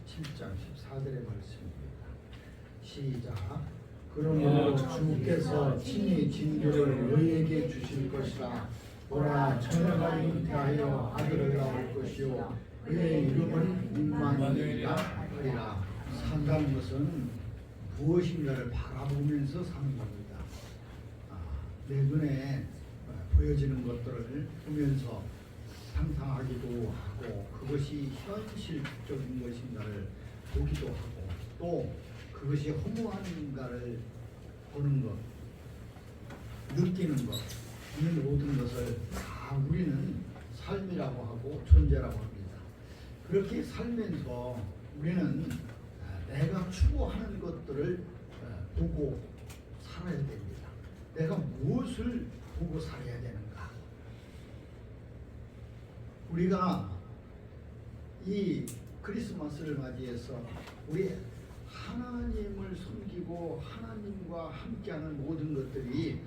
7장 14절의 말씀입니다. 시작. 그러므로 주께서 친히 징조를 너희에게 주실 것이라. 보라, 처녀가 잉태하여 아들을 낳을 것이요 그의 이름은 임마누엘이라 하리라. 산다는 것은 무엇인가를 바라보면서 사는 겁니다. 내 눈에 보여지는 것들을 보면서 상상하기도 하고 그것이 현실적인 것인가를 보기도 하고 또 그것이 허무한가를 보는 것, 느끼는 것, 이 모든 것을 다 우리는 삶이라고 하고 존재라고 합니다. 그렇게 살면서 우리는 내가 추구하는 것들을 보고 살아야 됩니다. 내가 무엇을 보고 살아야 되는가? 우리가 이 크리스마스를 맞이해서 우리 하나님을 섬기고 하나님과 함께하는 모든 것들이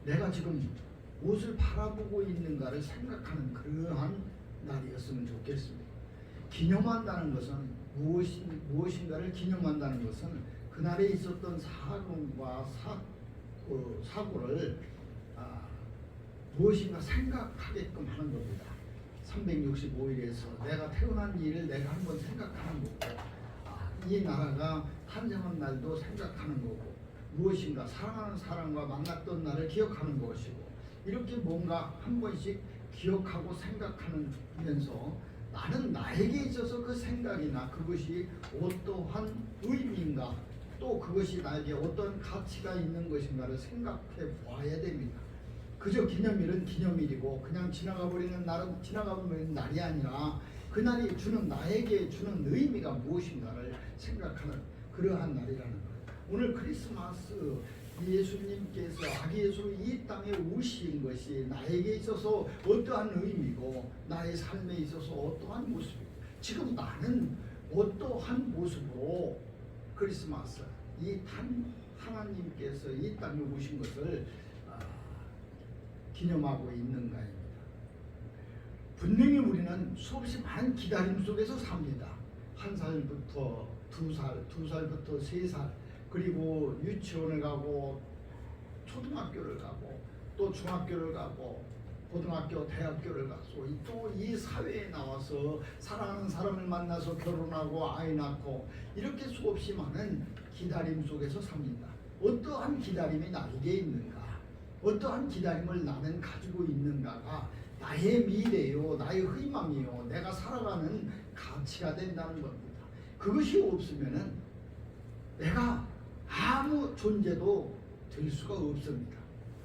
내가 지금 무엇을 바라보고 있는가를 생각하는 그러한 날이었으면 좋겠습니다. 기념한다는 것은 무엇인가를 기념한다는 것은 그날에 있었던 사건과 사고를 무엇인가 생각하게끔 하는 겁니다. 365일에서 내가 태어난 일을 내가 한번 생각하는 거고 이 나라가 탄생한 날도 생각하는 거고 무엇인가 사랑하는 사람과 만났던 날을 기억하는 것이고 이렇게 뭔가 한 번씩 기억하고 생각하면서 나는 나에게 있어서 그 생각이나 그것이 어떠한 의미인가 또 그것이 나에게 어떤 가치가 있는 것인가를 생각해 보아야 됩니다. 그저 기념일은 기념일이고 그냥 지나가버리는 날은 지나가버리는 날이 아니라 그날이 주는 나에게 주는 의미가 무엇인가를 생각하는 그러한 날이라는 거예요. 오늘 크리스마스 예수님께서 아기 예수 이 땅에 오신 것이 나에게 있어서 어떠한 의미고 나의 삶에 있어서 어떠한 모습이고 지금 나는 어떠한 모습으로 크리스마스 이 하나님께서 이 땅에 오신 것을 기념하고 있는가입니다. 분명히 우리는 수없이 많은 기다림 속에서 삽니다. 1살부터 2살, 2살부터 3살 그리고 유치원을 가고 초등학교를 가고 또 중학교를 가고 고등학교, 대학교를 가서 또 이 사회에 나와서 사랑하는 사람을 만나서 결혼하고 아이 낳고 이렇게 수없이 많은 기다림 속에서 삽니다. 어떠한 기다림이 나에게 있는가? 어떠한 기다림을 나는 가지고 있는가가 나의 미래요, 나의 희망이요, 내가 살아가는 가치가 된다는 겁니다. 그것이 없으면은 내가 아무 존재도 될 수가 없습니다.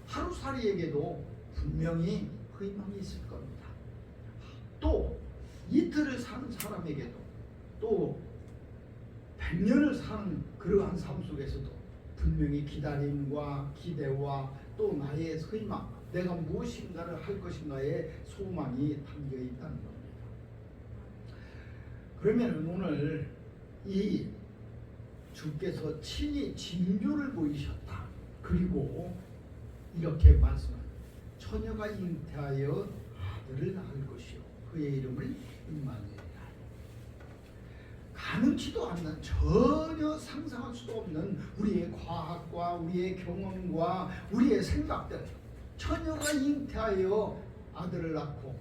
하루살이에게도 분명히 희망이 있을 겁니다. 또 이틀을 사는 사람에게도 또 100년을 사는 그러한 삶 속에서도 분명히 기다림과 기대와 또 나의 희망, 내가 무엇인가를 할 것인가의 소망이 담겨 있다는 겁니다. 그러면 오늘 이 주께서 친히 징조를 보이셨다. 그리고 이렇게 말씀합니다. 처녀가 잉태하여 아들을 낳을 것이요 그의 이름을 임마누엘이라. 가능치도 않는 전혀 상상할 수도 없는 우리의 과학과 우리의 경험과 우리의 생각들 처녀가 잉태하여 아들을 낳고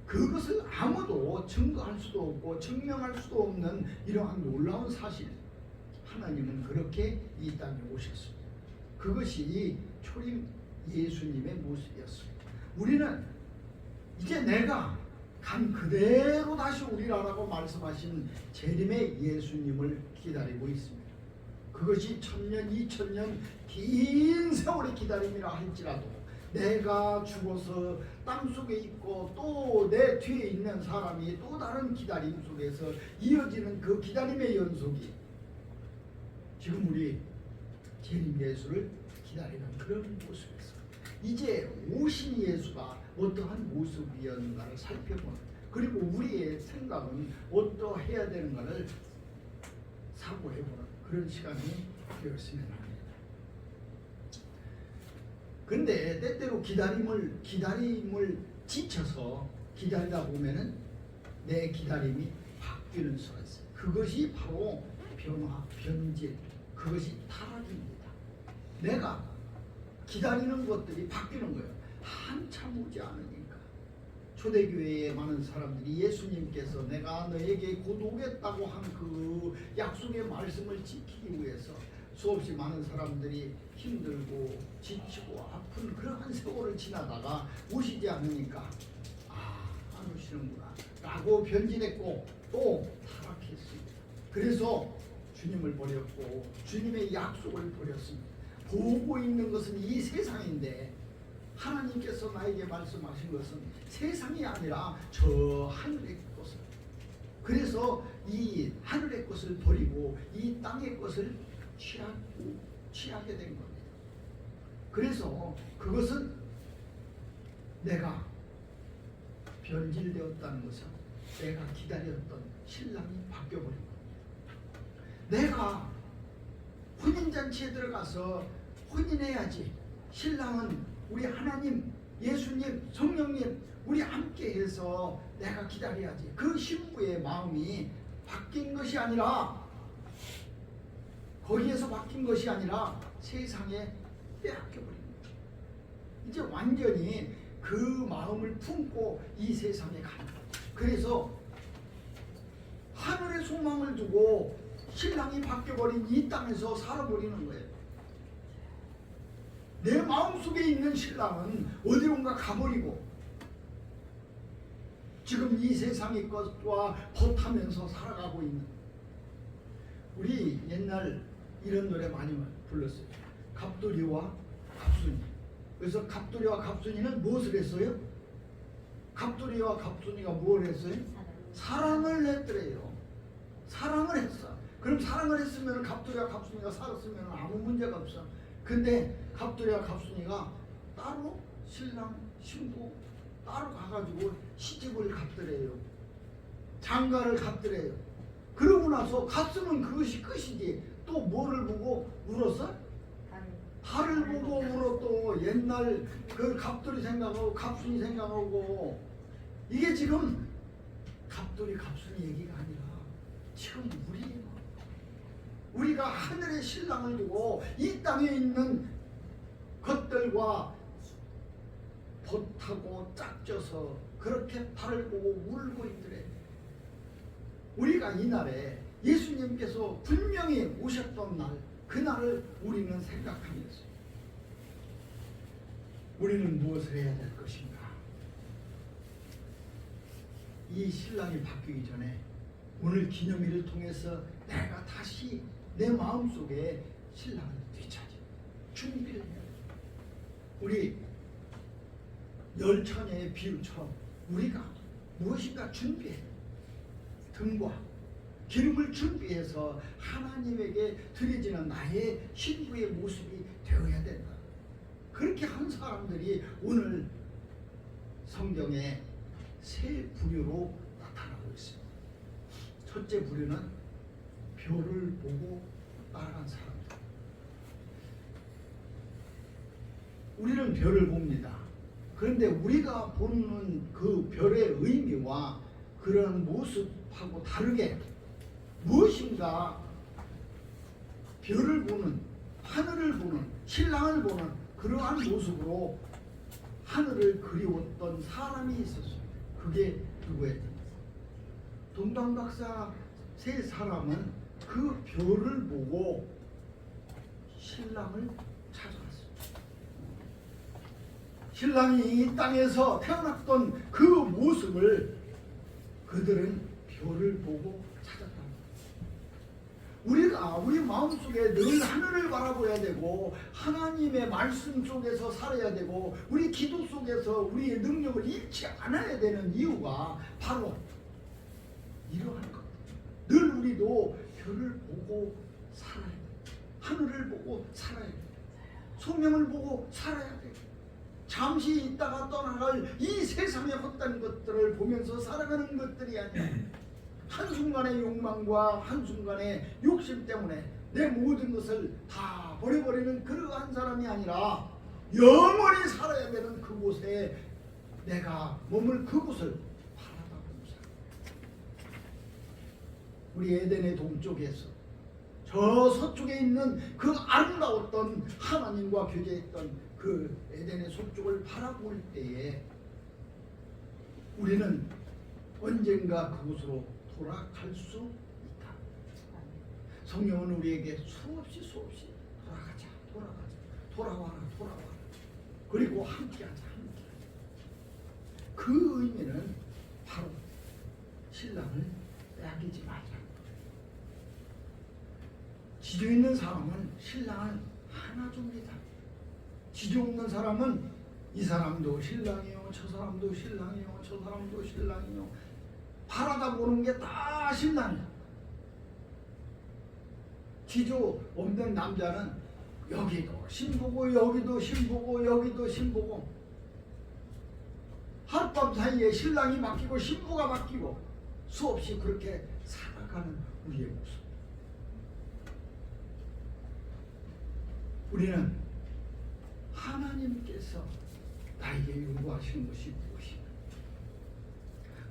그것을 아무도 증거할 수도 없고 증명할 수도 없는 이러한 놀라운 사실 하나님은 그렇게 이 땅에 오셨습니다. 그것이 초림 예수님의 모습이었습니다. 우리는 이제 내가 간 그대로 다시 오리라라고 말씀하신 재림의 예수님을 기다리고 있습니다. 그것이 1000년, 2000년 긴 세월의 기다림이라 할지라도 내가 죽어서 땅속에 있고 또 내 뒤에 있는 사람이 또 다른 기다림 속에서 이어지는 그 기다림의 연속이 지금 우리 재림 예수를 기다리는 그런 모습에서 이제 오신 예수가 어떠한 모습이었는가를 살펴보는 그리고 우리의 생각은 어떠해야 되는가를 사고해보는 그런 시간이 되었으면 합니다. 근데 때때로 기다림을 지쳐서 기다리다 보면은 내 기다림이 바뀌는 수가 있어요. 그것이 바로 변화, 변질, 그것이 타락입니다. 내가 기다리는 것들이 바뀌는 거예요. 한참 오지 않으니까. 초대교회에 많은 사람들이 예수님께서 내가 너에게 곧 오겠다고 한 그 약속의 말씀을 지키기 위해서 수없이 많은 사람들이 힘들고 지치고 아픈 그러한 세월을 지나다가 오시지 않으니까 안 오시는구나 라고 변질했고 또 타락했습니다. 그래서 주님을 버렸고 주님의 약속을 버렸습니다. 보고 있는 것은 이 세상인데 하나님께서 나에게 말씀하신 것은 세상이 아니라 저 하늘의 것을, 그래서 이 하늘의 것을 버리고 이 땅의 것을 취하게 된 겁니다. 그래서 그것은 내가 변질되었다는 것은 내가 기다렸던 신랑이 바뀌어버린 겁니다. 내가 혼인잔치에 들어가서 혼인해야지, 신랑은 우리 하나님, 예수님, 성령님 우리 함께해서 내가 기다려야지, 그 신부의 마음이 바뀐 것이 아니라, 거기에서 바뀐 것이 아니라 세상에 빼앗겨버린 거죠. 이제 완전히 그 마음을 품고 이 세상에 간다. 그래서 하늘의 소망을 두고 신랑이 바뀌어버린 이 땅에서 살아버리는 거예요. 내 마음속에 있는 신랑은 어디론가 가버리고 지금 이 세상의 것과 버타면서 살아가고 있는, 우리 옛날 이런 노래 많이 불렀어요. 갑돌이와 갑순이. 그래서 갑돌이와 갑순이는 무엇을 했어요? 갑돌이와 갑순이가 뭘 했어요? 사랑을 했더래요. 사랑을 했어. 그럼 사랑을 했으면 갑돌이와 갑순이가 살았으면 아무 문제가 없어. 근데 갑돌이와 갑순이가 따로 신랑 신부 따로 가가지고 시집을 갔더래요. 장가를 갔더래요. 그러고 나서 갔으면 그것이 끝이지. 또 뭐를 보고 울었어? 달을 보고 울어. 또 옛날 그 갑돌이 생각하고 갑순이 생각하고. 이게 지금 갑돌이 갑순이 얘기가 아니라 지금 우리가 하늘의 신랑을 두고 이 땅에 있는 것들과 버타고 짝져서 그렇게 달을 보고 울고 있더래. 우리가 이날에 예수님께서 분명히 오셨던 날, 그날을 우리는 생각하면서 우리는 무엇을 해야 될 것인가? 이 신랑이 바뀌기 전에 오늘 기념일을 통해서 내가 다시 내 마음속에 신랑을 되찾을 준비를 해야 돼. 우리 열처녀의 비유처럼 우리가 무엇인가 준비해, 등과 기름을 준비해서 하나님에게 드려지는 나의 신부의 모습이 되어야 된다. 그렇게 한 사람들이 오늘 성경에 세 부류로 나타나고 있습니다. 첫째 부류는 별을 보고 따라간 사람들. 우리는 별을 봅니다. 그런데 우리가 보는 그 별의 의미와 그런 모습하고 다르게 무엇인가 별을 보는, 하늘을 보는, 신랑을 보는 그러한 모습으로 하늘을 그리웠던 사람이 있었어요. 그게 누구였던가? 동방박사 세 사람은 그 별을 보고 신랑을 찾아갔어요. 신랑이 이 땅에서 태어났던 그 모습을 그들은 별을 보고 찾았다. 우리가 우리 마음속에 늘 하늘을 바라봐야 되고 하나님의 말씀 속에서 살아야 되고 우리 기도 속에서 우리의 능력을 잃지 않아야 되는 이유가 바로 이러한 것. 늘 우리도 별을 보고 살아야 돼. 하늘을 보고 살아야 돼. 소명을 보고 살아야 돼. 잠시 있다가 떠나갈 이 세상의 헛된 것들을 보면서 살아가는 것들이 아니야. 한순간의 욕망과 한순간의 욕심 때문에 내 모든 것을 다 버려버리는 그러한 사람이 아니라 영원히 살아야 되는 그곳에 내가 몸을 그곳을 우리 에덴의 동쪽에서 저 서쪽에 있는 그 아름다웠던 하나님과 교제했던 그 에덴의 서쪽을 바라볼 때에 우리는 언젠가 그곳으로 돌아갈 수 있다. 성령은 우리에게 수없이 돌아가자, 돌아와라. 그리고 함께하자. 그 의미는 바로 신랑을 빼앗기지 말자. 지조 있는 사람은 신랑을 하나 줍니다. 지조 없는 사람은 이 사람도 신랑이요, 저 사람도 신랑이요, 저 사람도 신랑이요. 바라다 보는 게 다 신랑이야. 지조 없는 남자는 여기도 신부고 여기도 신부고 여기도 신부고 하룻밤 사이에 신랑이 바뀌고 신부가 바뀌고 수없이 그렇게 살아가는 우리의 모습. 우리는 하나님께서 나에게 요구하시는 것이 무엇이냐?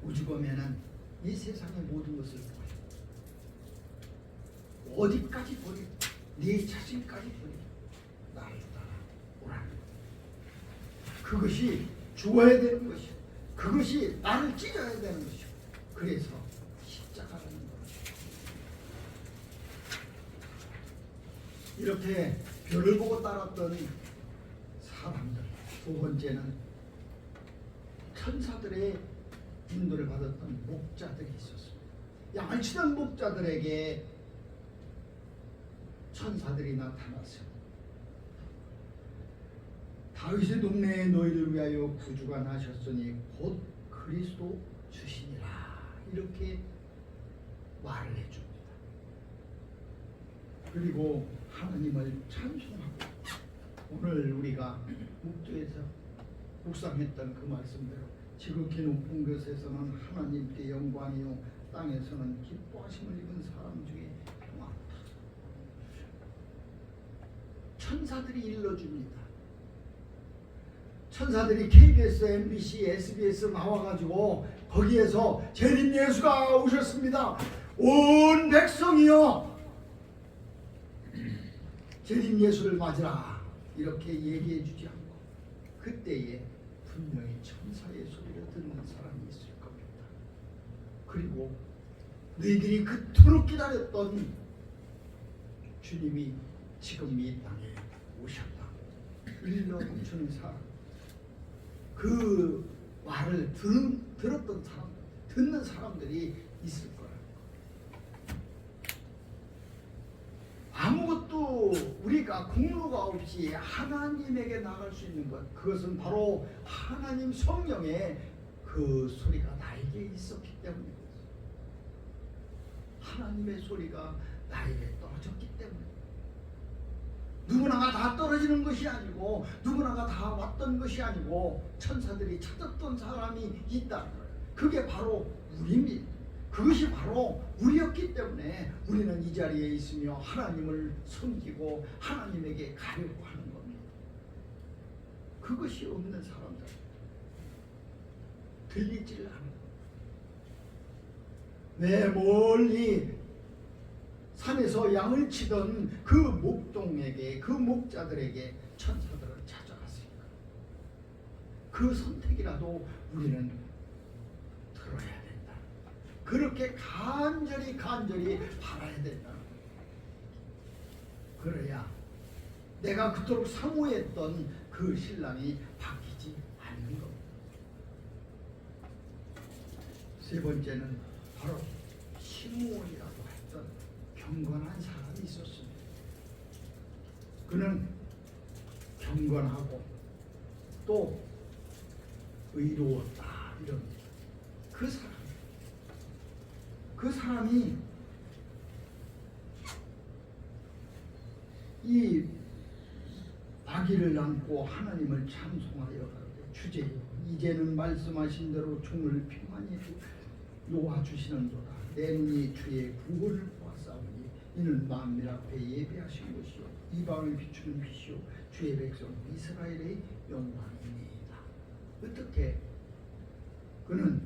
우주범에는 이 세상의 모든 것을 버리고 어디까지 버리고 네 자신까지 버리고 나를 따라 오라는 것. 그것이 죽어야 되는 것이요. 그것이 나를 찢어야 되는 것이요. 그래서 십자가라는 것. 이렇게 별을 보고 따랐던 사람들. 두 번째는 천사들의 인도를 받았던 목자들이 있었습니다. 양을 치던 목자들에게 천사들이 나타났습니다. 다윗의 동네에 너희를 위하여 구주가 나셨으니 곧 그리스도 주시니라. 이렇게 말을 해줍니다. 그리고 하나님을 찬송하고 오늘 우리가 묵도에서 묵상했던 그 말씀대로 지극히 높은 곳에서는 하나님께 영광이요 땅에서는 기뻐하심을 입은 사람 중에 평안하다. 천사들이 일러줍니다. 천사들이 KBS, MBC, SBS 나와가지고 거기에서 재림 예수가 오셨습니다. 온 백성이여 재림 예수를 맞으라 이렇게 얘기해 주지 않고 그때에 분명히 천사의 소리를 듣는 사람이 있을 겁니다. 그리고 너희들이 그토록 기다렸던 주님이 지금 이 땅에 오셨다 일러주는 사람, 그 말을 들었던 사람, 듣는 사람들이 있을 거라는 것. 아무것도 우리가 공로가 없이 하나님에게 나갈 수 있는 것, 그것은 바로 하나님 성령의 그 소리가 나에게 있었기 때문입니다. 하나님의 소리가 나에게 떨어졌기 때문에 누구나가 다 떨어지는 것이 아니고 누구나가 다 왔던 것이 아니고 천사들이 찾았던 사람이 있다는 거예요. 그게 바로 우리입니다. 그것이 바로 우리였기 때문에 우리는 이 자리에 있으며 하나님을 섬기고 하나님에게 가려고 하는 겁니다. 그것이 없는 사람들 들리질 않는 왜 멀리 산에서 양을 치던 그 목동에게, 그 목자들에게 천사들을 찾아갔으니까 그 선택이라도 우리는 들어야 된다. 그렇게 간절히 바라야 된다. 그래야 내가 그토록 사모했던 그 신랑이 바뀌지 않는 겁니다. 세 번째는 바로 시므온이라고 했던 경건한 사람이 있었습니다. 그는 경건하고 또 의로웠다 이럽니다. 그 사람이 이 아기를 안고 하나님을 찬송하여 주제요 이제는 말씀하신 대로 종을 평안히 놓아주시는도다. 내 눈이 주의 구원을 보았사오니 이는 만민 앞에 예배하신 것이요 이방을 비추는 빛이요 주의 백성 이스라엘의 영광이니이다. 어떻게 그는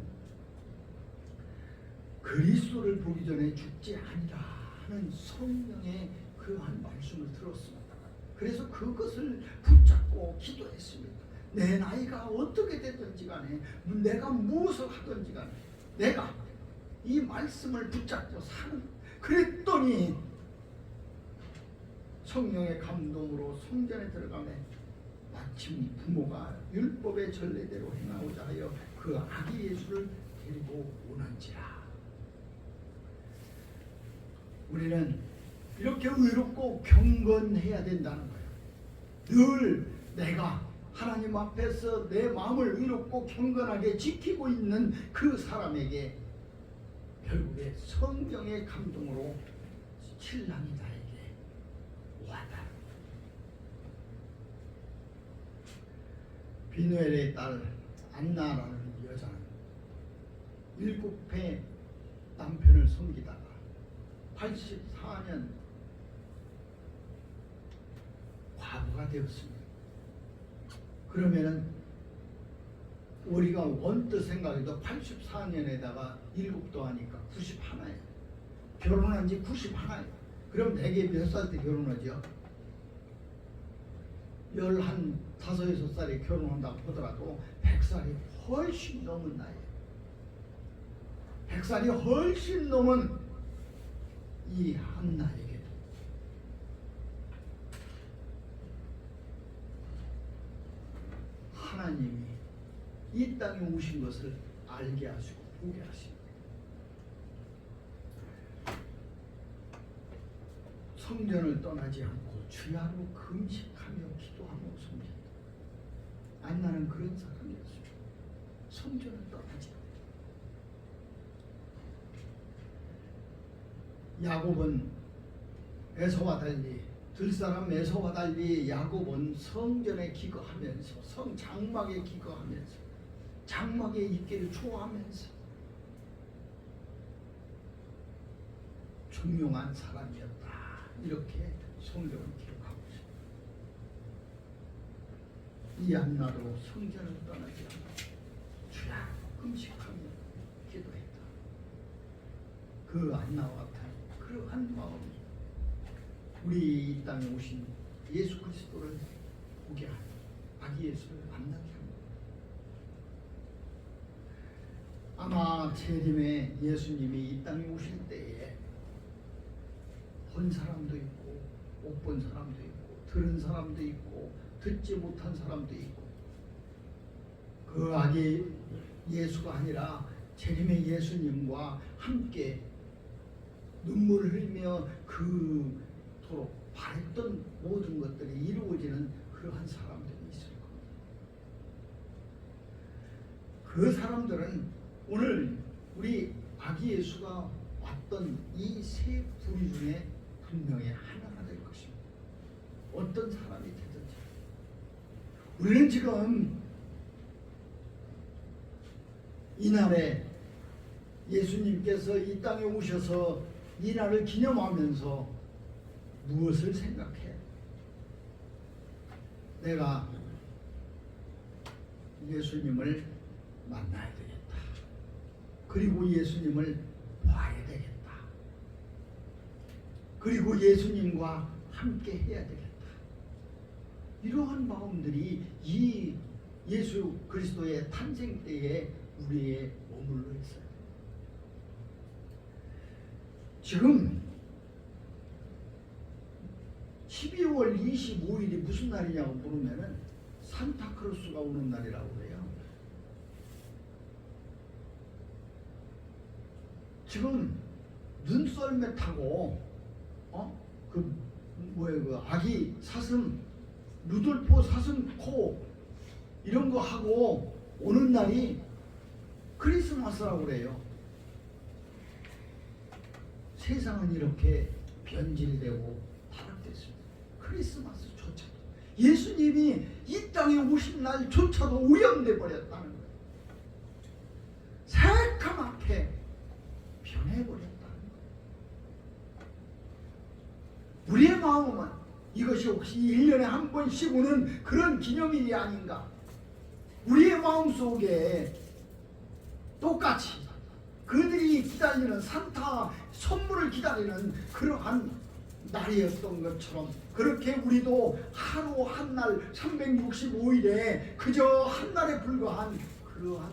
그리스도를 보기 전에 죽지 아니라 하는 성령의 그러한 말씀을 들었습니다. 그래서 그것을 붙잡고 기도했습니다. 내 나이가 어떻게 됐든지 간에 내가 무엇을 하든지 간에 내가 이 말씀을 붙잡고 사는. 그랬더니 성령의 감동으로 성전에 들어가매 마침 부모가 율법의 전례대로 행하고자 하여 그 아기 예수를 데리고 오는지라. 우리는 이렇게 의롭고 경건해야 된다는 거예요. 늘 내가 하나님 앞에서 내 마음을 의롭고 경건하게 지키고 있는 그 사람에게 결국에 성령의 감동으로 신랑이 나에게 와닿아. 비누엘의 딸 안나라는 여자는 7회 남편을 섬기다가 84년 과부가 되었습니다. 그러면은 우리가 언뜻 생각해도 84년에다가 7도 하니까 91예요. 결혼한 지 91예요. 그럼 대개 몇 살 때 결혼하죠? 15, 6살에 결혼한다고 하더라도 100살이 훨씬 넘은 나이에요. 100살이 훨씬 넘은 이 한나에게도 하나님이 이 땅에 오신 것을 알게 하시고 보게 하십니다. 성전을 떠나지 않고 주야로 금식하며 기도하며 섬긴다. 안나는 그런 사람이었습니다. 성전을 떠나지 않고. 야곱은 에서와 달리 들사람 에서와 달리 야곱은 성전에 기거하면서 성장막에 기거하면서 장막에 있기를 좋아하면서 중용한 사람이었다. 이렇게 성경을 기록하고 있습니다. 이 안나도 성전을 떠나지 않고 주야 금식하며 기도했다. 그 안나와 같은 그러한 마음이 우리 이 땅에 오신 예수 그리스도를 보게 하는 아기 예수를 만나게 합니다. 아마 재림에 예수님이 이 땅에 오실 때에 본 사람도 있고 못 본 사람도 있고 들은 사람도 있고 듣지 못한 사람도 있고 그 아기 예수가 아니라 재림의 예수님과 함께 눈물을 흘리며 그토록 바랬던 모든 것들이 이루어지는 그러한 사람들이 있을 겁니다. 그 사람들은 오늘 우리 아기 예수가 왔던 이 세 부류 중에 분명히 하나가 될 것입니다. 어떤 사람이 되든지. 우리는 지금 이날에 예수님께서 이 땅에 오셔서 이 날을 기념하면서 무엇을 생각해? 내가 예수님을 만나야 되겠다. 그리고 예수님을 봐야 되겠다. 그리고 예수님과 함께 해야 되겠다. 이러한 마음들이 이 예수 그리스도의 탄생 때에 우리의 머물러 있어요. 지금 12월 25일이 무슨 날이냐고 물으면은 산타크로스가 오는 날이라고 그래요. 지금 눈썰매 타고 그 아기 사슴 루돌프 사슴 코 이런 거 하고 오는 날이 크리스마스라고 그래요. 세상은 이렇게 변질되고 타락됐습니다. 크리스마스조차도 예수님이 이 땅에 오신 날조차도 오염돼 버렸다는 거예요. 새까맣게 변해버렸다는 거예요. 우리의 마음은 이것이 혹시 1년에 한 번씩 오는 그런 기념일이 아닌가? 우리의 마음 속에 똑같이 그들이 손님이 기다리는 산타 선물을 기다리는 그러한 날이었던 것처럼 그렇게 우리도 하루 한 날 365일에 그저 한 날에 불과한 그러한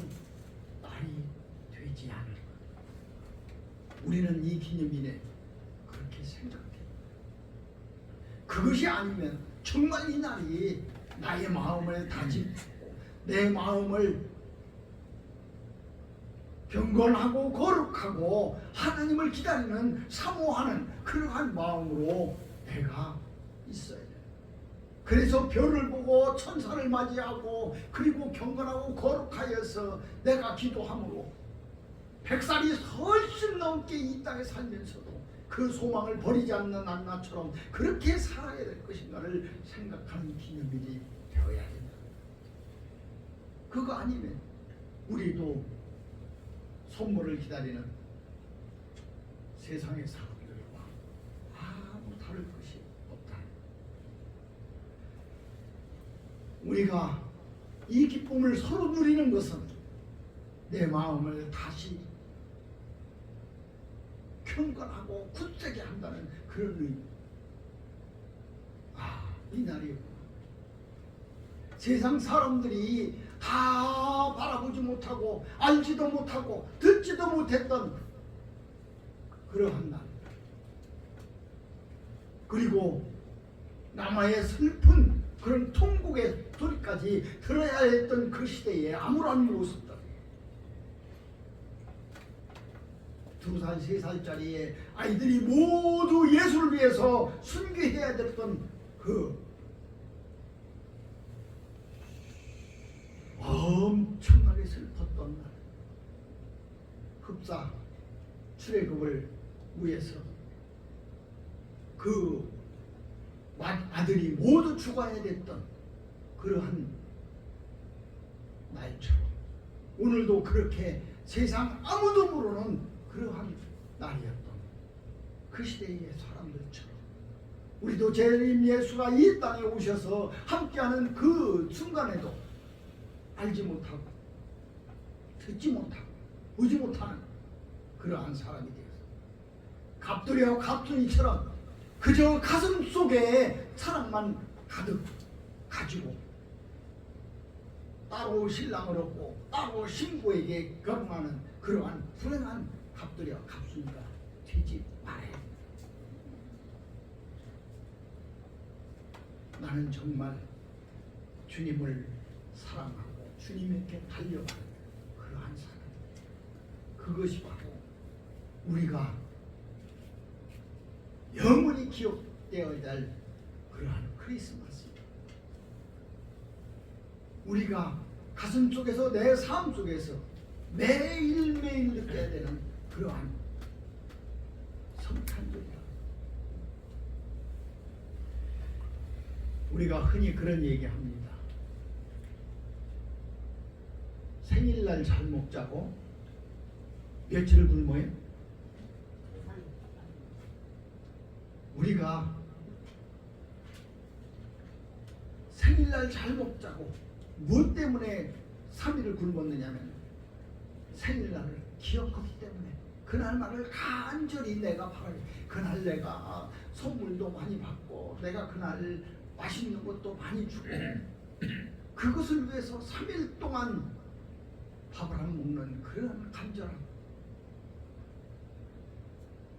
날이 되지 않을까. 우리는 이 기념일에 그렇게 생각해. 그것이 아니면 정말 이 날이 나의 마음을 다짐고 내 마음을 경건하고 거룩하고 하나님을 기다리는 사모하는 그러한 마음으로 내가 있어야 돼. 그래서 별을 보고 천사를 맞이하고 그리고 경건하고 거룩하여서 내가 기도함으로 100살이 훨씬 넘게 이 땅에 살면서도 그 소망을 버리지 않는 안나처럼 그렇게 살아야 될 것인가를 생각하는 기념일이 되어야 된다. 그거 아니면 우리도 선물을 기다리는 세상의 사람들과 아무 다를 것이 없다. 우리가 이 기쁨을 서로 누리는 것은 내 마음을 다시 경건하고 굳세게 한다는 그런 의미. 이 날이었구나. 세상 사람들이 다 바라보지 못하고 알지도 못하고 듣지도 못했던 그러한 날. 그리고 남아의 슬픈 그런 통곡의 소리까지 들어야 했던 그 시대에 아무런 모습들. 2살, 3살짜리의 아이들이 모두 예수를 위해서 순교해야 됐던 그 엄청나게 슬펐던 날. 흡사 출애굽을 위해서 그 아들이 모두 죽어야 됐던 그러한 날처럼 오늘도 그렇게 세상 아무도 모르는 그러한 날이었던 그 시대의 사람들처럼 우리도 재림 예수가 이 땅에 오셔서 함께하는 그 순간에도 알지 못하고 듣지 못하고 보지 못하는 그러한 사람이 되어서 갑돌이와 갑순이처럼 그저 가슴 속에 사랑만 가득 가지고 따로 신랑을 얻고 따로 신부에게 결혼하는 그러한 불행한 갑돌이와 갑순이가 되지 말아야 합니다. 나는 정말 주님을 사랑하고 주님에게 달려가는 그러한 사람. 그것이 바로 우리가 영원히 기억되어야 할 그러한 크리스마스입니다. 우리가 가슴 속에서 내 삶 속에서 매일매일 느껴야 되는 그러한 성탄절이다. 우리가 흔히 그런 얘기합니다. 생일날 잘 먹자고 며칠을 굶어요? 우리가 생일날 잘 먹자고 무엇 때문에 3일을 굶었느냐면 생일날을 기억하기 때문에 그날만을 간절히 내가 바라요. 그날 내가 선물도 많이 받고 내가 그날 맛있는 것도 많이 주고 그것을 위해서 3일 동안 밥을 안 먹는 그런 간절함.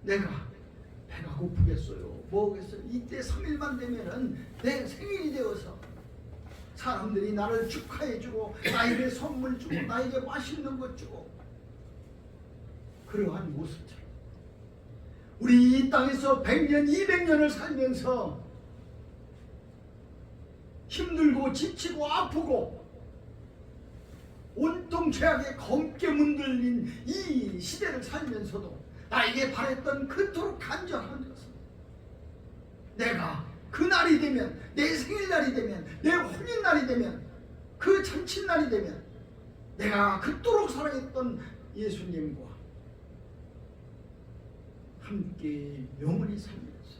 내가 배가 고프겠어요. 뭐겠어요. 이때 3일만 되면은 내 생일이 되어서 사람들이 나를 축하해주고 나에게 선물 주고 나에게 맛있는 것 주고 그러한 모습처럼 우리 이 땅에서 100년 200년을 살면서 힘들고 지치고 아프고 온통 죄악에 검게 문들린 이 시대를 살면서도 나에게 바랬던 그토록 간절한 것은 내가 그날이 되면 내 생일날이 되면 내 혼인날이 되면 그 잔칫날이 되면 내가 그토록 사랑했던 예수님과 함께 영원히 살면서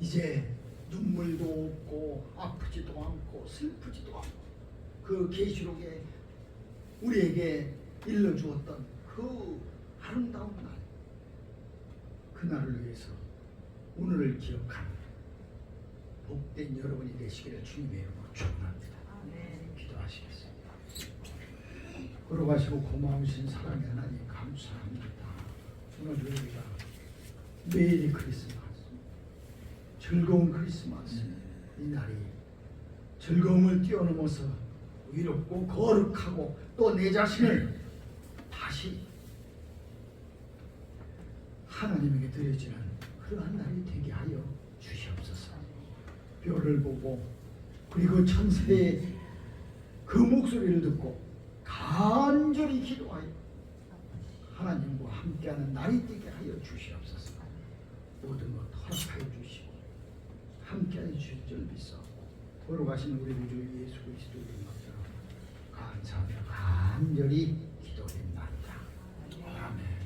이제 눈물도 없고 아프지도 않고 슬프지도 않고 그 계시록에 우리에게 일러주었던 그 아름다운 날, 그날을 위해서 오늘을 기억하는 복된 여러분이 되시기를 주님의 이름으로 축원합니다. 기도하시겠습니다. 걸어가시고 고마우신 사랑의 하나님 감사합니다. 오늘 우리가 메리 크리스마스, 즐거운 크리스마스, 이 날이 즐거움을 뛰어넘어서 위롭고 거룩하고 또 내 자신을 다시 하나님에게 드려지는 그러한 날이 되게 하여 주시옵소서. 별을 보고 그리고 천사의 그 목소리를 듣고 간절히 기도하여 하나님과 함께하는 날이 되게 하여 주시옵소서. 모든 것 허락하여 주시고 함께하여 주실 줄 믿사옵고 걸어가시는 우리 구주 예수 그리스도 이름으로 감사하며 간절히 기도드립니다. 아멘.